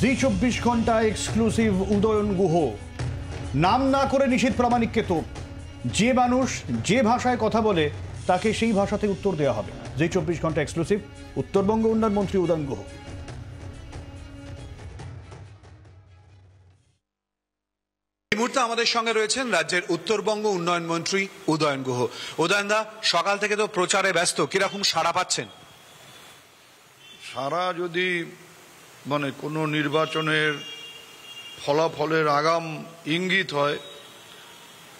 জি 24 ঘন্টা এক্সক্লুসিভ উদয়ন গুহ নাম না করে নিশীথ প্রামাণিককে তো যে মানুষ যে ভাষায় কথা বলে তাকে সেই ভাষাতে উত্তর দেওয়া হবে। জি 24 ঘন্টা এক্সক্লুসিভ উত্তরবঙ্গ উন্নয়ন মন্ত্রী উদয়ন গুহ। এই মুহূর্তে আমাদের সঙ্গে রয়েছেন রাজ্যের উত্তরবঙ্গ উন্নয়ন মন্ত্রী উদয়ন গুহ। উদয়নদা, সকাল থেকে তো প্রচারে ব্যস্ত, কিরকম সাড়া পাচ্ছেন? সারা যদি কোনো নির্বাচনের ফলাফলের আগাম ইঙ্গিত হয়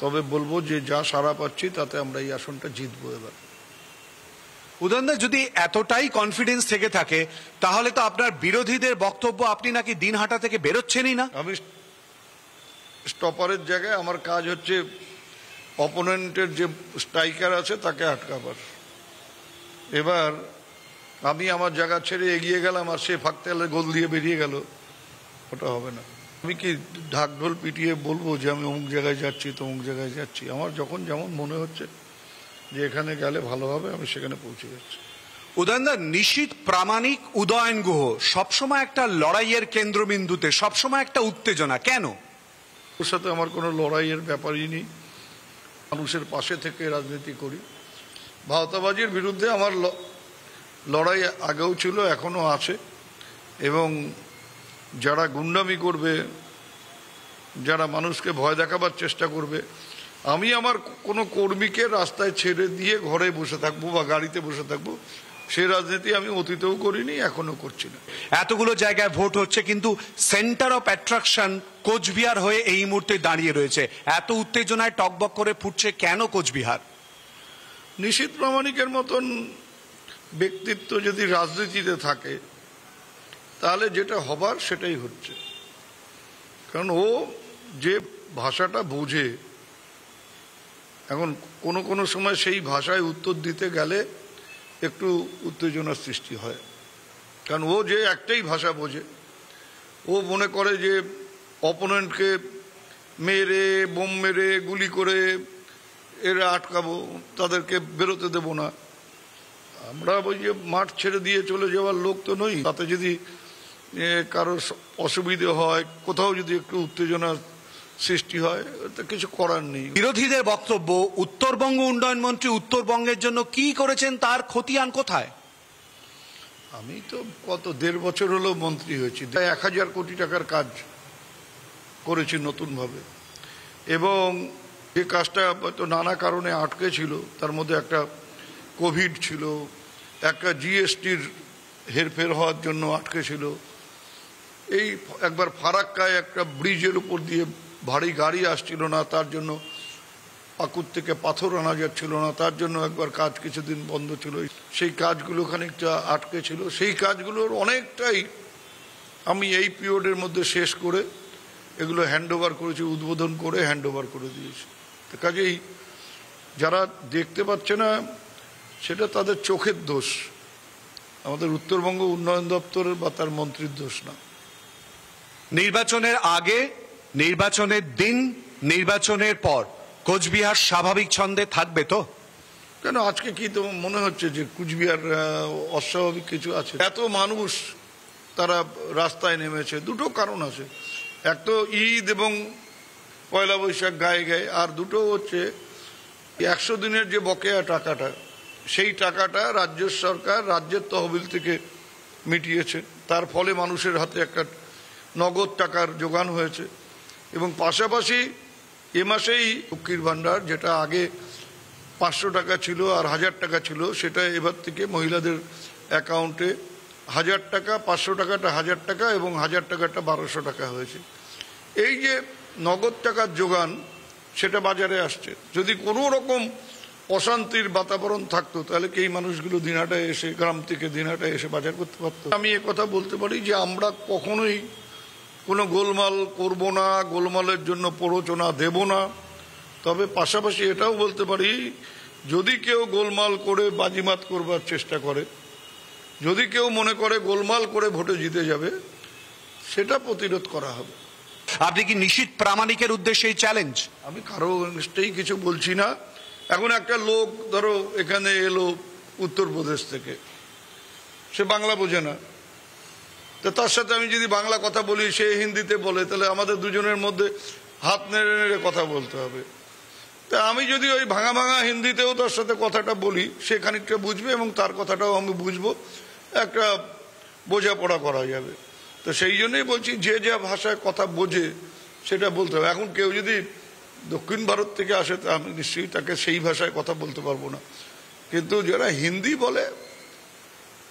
তবে বলবো যে যা সাড়া পাচ্ছি তাতে আমরা এই আসনটা জিতবো এবার। উদয়নদা, যদি এতটাই কনফিডেন্স থেকে থাকে তাহলে তো আপনার বিরোধীদের বক্তব্য আপনি নাকি দিনহাটা থেকে বেরোচ্ছেনই না। আমি স্টপারের জায়গায় আমার কাজ হচ্ছে অপোনেন্টের যে স্ট্রাইকার আছে তাকে আটকাবার। এবার আমি আমার জায়গা ছেড়ে এগিয়ে গেলাম আর সে ফাঁকতালে গোল দিয়ে বেরিয়ে গেল, ওটা হবে না। আমি কি ঢাকঢোল পিটিয়ে বলবো যে আমি অমুক জায়গায় যাচ্ছি তমুক জায়গায় যাচ্ছি? আমার যখন যেমন মনে হচ্ছে যে এখানে গেলে ভালো হবে আমি সেখানে পৌঁছে যাচ্ছি। উদয়নদা, নিশীথ প্রামাণিক উদয়ন গুহ সবসময় একটা লড়াইয়ের কেন্দ্রবিন্দুতে, সবসময় একটা উত্তেজনা, কেন? ওর সাথে আমার কোনো লড়াইয়ের ব্যাপারই নেই। মানুষের পাশে থেকে রাজনীতি করি। ভাওতাবাজির বিরুদ্ধে আমার লড়াই আগেও ছিল, এখনো আছে। এবং যারা গুন্ডামি করবে, যারা মানুষকে ভয় দেখাবার চেষ্টা করবে, আমি আমার কোনো কর্মীকে রাস্তায় ছেড়ে দিয়ে ঘরে বসে থাকবো বা গাড়িতে বসে থাকবো, সে রাজনীতি আমি অতীতেও করিনি, এখনো করছি না। এতগুলো জায়গায় ভোট হচ্ছে কিন্তু সেন্টার অফ অ্যাট্রাকশন কোচবিহার হয়ে এই মুহূর্তে দাঁড়িয়ে রয়েছে। এত উত্তেজনায় টকবক করে ফুটছে কেন কোচবিহার? নিশীথ প্রামাণিকের মতন ব্যক্তিত্ব যদি রাজনীতিতে থাকে তাহলে যেটা হবার সেটাই হচ্ছে। কারণ ও যে ভাষাটা বোঝে, এখন কোনো সময় সেই ভাষায় উত্তর দিতে গেলে একটু উত্তেজনার সৃষ্টি হয়। কারণ ও যে একটাই ভাষা বোঝে, ও মনে করে যে অপোনেন্টকে মেরে, বোম মেরে, গুলি করে এরা আটকাবো, তাদেরকে বেরোতে দেবো না। আমরা ওই যে মাঠ ছেড়ে দিয়ে চলে যাওয়ার লোক তো নই। তাতে যদি কারো অসুবিধে হয়, কোথাও যদি একটু উত্তেজনার সৃষ্টি হয়, তা কিছু করার নেই। বিরোধীদের বক্তব্য, উত্তরবঙ্গ উন্নয়ন মন্ত্রী উত্তরবঙ্গের জন্য কি করেছেন তার খতিয়ান কোথায়? আমি তো কত 1.5 বছর হলো মন্ত্রী হয়েছি, 1000 কোটি টাকার কাজ করেছি নতুনভাবে। এবং যে কাজটা হয়তো নানা কারণে আটকে ছিল, তার মধ্যে একটা কোভিড ছিল, একটা জিএসটির হেরফের হওয়ার জন্য আটকে ছিল, এই একবার ফারাক্কায় একটা ব্রিজের উপর দিয়ে ভারী গাড়ি আসছিল না, তার জন্য পাকুড় থেকে পাথর আনা যাচ্ছিল না, তার জন্য একবার কাজ কিছুদিন বন্ধ ছিল। সেই কাজগুলো খানিকটা আটকে ছিল। সেই কাজগুলোর অনেকটাই আমি এই পিরিয়ডের মধ্যে শেষ করে এগুলো হ্যান্ডওভার করেছি, উদ্বোধন করে হ্যান্ডওভার করে দিয়েছি। কাজেই যারা দেখতে পাচ্ছে না সেটা তাদের চোখের দোষ, আমাদের উত্তরবঙ্গ উন্নয়ন দপ্তরের বা তার মন্ত্রীর দোষ না। নির্বাচনের আগে, নির্বাচনের দিন, নির্বাচনের পর কোচবিহার স্বাভাবিক ছন্দে থাকবে তো? কেন আজকে কি তো মনে হচ্ছে যে কুচবিহার অস্বাভাবিক কিছু আছে? এত মানুষ তারা রাস্তায় নেমেছে, দুটো কারণ আছে। এক তো ঈদ এবং পয়লা বৈশাখ গায়ে গায়ে, আর দুটো হচ্ছে 100 দিনের যে বকেয়া টাকাটা, সেই টাকাটা রাজ্য সরকার রাজ্যের তহবিল থেকে মিটিয়েছে। তার ফলে মানুষের হাতে একটা নগদ টাকার যোগান হয়েছে। এবং পাশাপাশি এ মাসেই লক্ষ্মীর ভাণ্ডার, যেটা আগে 500 টাকা ছিল আর 1000 টাকা ছিল, সেটা এবার থেকে মহিলাদের অ্যাকাউন্টে 1000 টাকা, 500 টাকাটা 1000 টাকা এবং 1000 টাকাটা 1200 টাকা হয়েছে। এই যে নগদ টাকার যোগান, সেটা বাজারে আসছে। যদি কোনো রকম অশান্তির বাতাবরণ থাকতো তাহলে কি এই মানুষগুলো দিনহাটায় এসে, গ্রাম থেকে দিনহাটায় এসে বাজার করতে পারতো? আমি কথা বলতে পারি যে আমরা কখনোই কোনো গোলমাল করব না, গোলমালের জন্য প্ররোচনা দেব না। তবে পাশাপাশি এটাও বলতে পারি, যদি কেউ গোলমাল করে বাজিমাত করবার চেষ্টা করে, যদি কেউ মনে করে গোলমাল করে ভোটে জিতে যাবে, সেটা প্রতিরোধ করা হবে। আপনি কি নিশীথ প্রামাণিকের উদ্দেশ্যে এই চ্যালেঞ্জ? আমি কারো নিশ্চয়ই কিছু বলছি না। এখন একটা লোক ধরো এখানে এলো উত্তরপ্রদেশ থেকে, সে বাংলা বোঝে না, তো তার সাথে আমি যদি বাংলা কথা বলি, সে হিন্দিতে বলে, তাহলে আমাদের দুজনের মধ্যে হাত নেড়ে নেড়ে কথা বলতে হবে। তা আমি যদি ওই ভাঙা ভাঙা হিন্দিতেও তার সাথে কথাটা বলি, সে খানিকটা বুঝবে এবং তার কথাটাও আমি বুঝবো, একটা বোঝাপড়া করা যাবে। তো সেই জন্যই বলছি, যে যা ভাষায় কথা বোঝে সেটা বলতে হবে। এখন কেউ যদি দক্ষিণ ভারত থেকে আসে, তা আমি নিশ্চয়ই তাকে সেই ভাষায় কথা বলতে পারবো না, কিন্তু যারা হিন্দি বলে,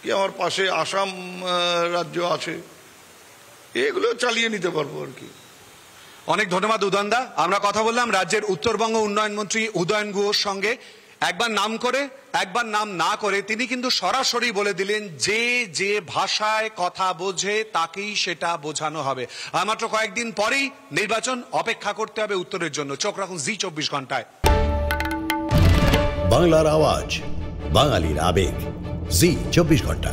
কি আমার পাশে আসাম রাজ্য আছে, এগুলো চালিয়ে নিতে পারবো আর কি। অনেক ধন্যবাদ উদয়নদা। আমরা কথা বললাম রাজ্যের উত্তরবঙ্গ উন্নয়ন মন্ত্রী উদয়ন গুহর সঙ্গে। একবার নাম করে একবার নাম না করে তিনি কিন্তু সরাসরি বলে দিলেন যে যে ভাষায় কথা বোঝে তাকেই সেটা বোঝানো হবে। আর মাত্র কয়েকদিন পরেই নির্বাচন, অপেক্ষা করতে হবে উত্তরের জন্য। চোখ রাখুন জি 24 ঘন্টায়। বাংলার আওয়াজ, বাঙালির আবেগ, জি 24 ঘন্টা।